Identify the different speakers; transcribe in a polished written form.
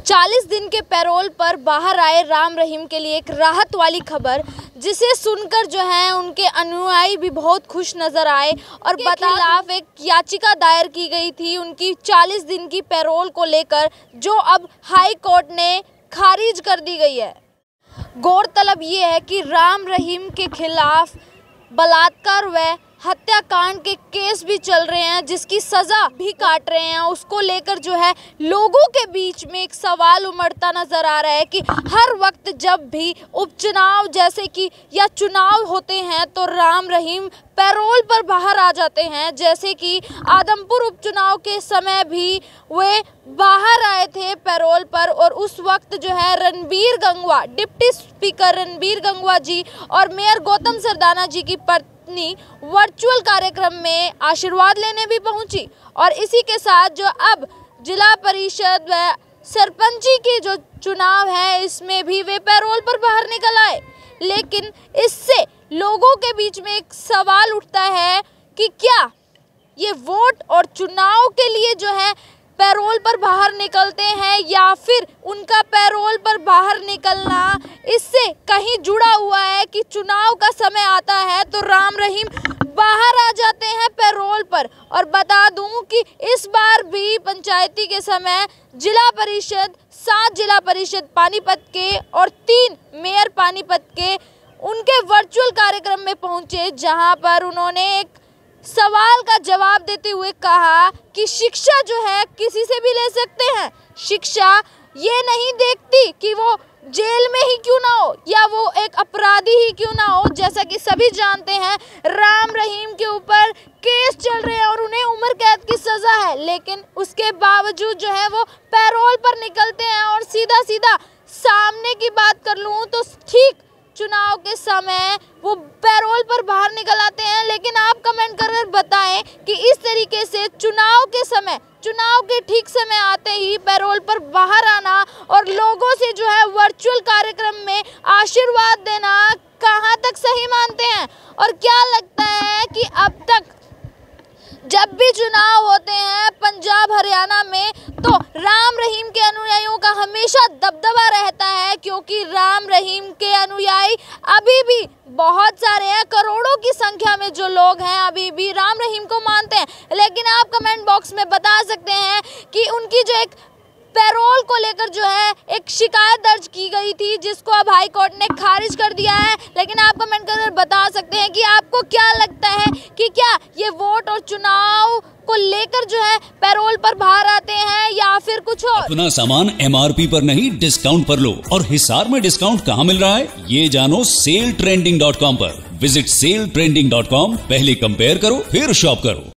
Speaker 1: 40 दिन के पैरोल पर बाहर आए राम रहीम के लिए एक राहत वाली खबर, जिसे सुनकर जो है उनके अनुयायी भी बहुत खुश नजर आए और खिलाफ एक याचिका दायर की गई थी उनकी 40 दिन की पैरोल को लेकर, जो अब हाई कोर्ट ने खारिज कर दी गई है। गौरतलब ये है कि राम रहीम के खिलाफ बलात्कार व हत्याकांड के केस भी चल रहे हैं, जिसकी सज़ा भी काट रहे हैं। उसको लेकर जो है लोगों के बीच में एक सवाल उमड़ता नज़र आ रहा है कि हर वक्त जब भी उपचुनाव जैसे कि या चुनाव होते हैं तो राम रहीम पैरोल पर बाहर आ जाते हैं। जैसे कि आदमपुर उपचुनाव के समय भी वे बाहर आए थे पैरोल पर, और उस वक्त जो है रणबीर गंगवा, डिप्टी स्पीकर रणबीर गंगवा जी और मेयर गौतम सरदाना जी की पत्नी वर्चुअल कार्यक्रम में आशीर्वाद लेने भी पहुंची। और इसी के साथ जो अब जिला परिषद व सरपंची की जो चुनाव है, इसमें भी वे पैरोल पर बाहर निकल आए। लेकिन इससे लोगों के बीच में एक सवाल उठता है कि क्या ये वोट और चुनाव के लिए जो है पैरोल पर बाहर निकलते हैं, या फिर उनका पैरोल पर बाहर निकलना इससे कहीं जुड़ा हुआ है कि चुनाव का समय आता है तो राम रहीम बाहर आ जाते हैं पैरोल पर। और बता दूं कि इस बार भी पंचायती के समय जिला परिषद 7 जिला परिषद पानीपत के और 3 मेयर पानीपत के उनके वर्चुअल कार्यक्रम में पहुंचे, जहां पर उन्होंने एक सवाल का जवाब देते हुए कहा कि शिक्षा जो है किसी से भी ले सकते हैं। शिक्षा ये नहीं देखती कि वो जेल में ही क्यों ना हो या वो एक अपराधी ही क्यों ना हो। जैसा कि सभी जानते हैं, राम रहीम के ऊपर केस चल रहे हैं और उन्हें उम्र कैद की सज़ा है, लेकिन उसके बावजूद जो है वो पैरोल पर निकलते हैं। और सीधा सीधा सामने की बात कर लूँ तो ठीक चुनाव के समय वो पैरोल पर बाहर निकल आते हैं। लेकिन आप कमेंट कर बताएं कि इस तरीके से चुनाव के समय, चुनाव के ठीक समय आते ही पैरोल पर बाहर आना और लोगों से जो है वर्चुअल कार्यक्रम में आशीर्वाद देना कहां तक सही मानते हैं? और क्या लगता है कि अब तक जब भी चुनाव होते हैं पंजाब हरियाणा में, तो राम रहीम के अनुयायियों का हमेशा दबदबा रहता है, क्योंकि राम रहीम के अनुयायी अभी भी बहुत सारे हैं, करोड़ों की संख्या में जो लोग हैं अभी भी राम रहीम को मानते हैं। लेकिन आप कमेंट बॉक्स में बता सकते हैं कि उनकी जो एक पैरोल को लेकर जो है एक शिकायत दर्ज की गई थी, जिसको अब हाई कोर्ट ने खारिज कर दिया है। लेकिन आप कमेंट कर बता सकते हैं कि आपको क्या लगता है कि क्या ये वोट और चुनाव को लेकर जो है पैरोल पर बाहर आते हैं या फिर कुछ और?
Speaker 2: अपना सामान MRP पर नहीं, डिस्काउंट पर लो। और हिसार में डिस्काउंट कहाँ मिल रहा है ये जानो SaleTrending.com पर। विजिट SaleTrending.com, पहले कंपेयर करो फिर शॉप करो।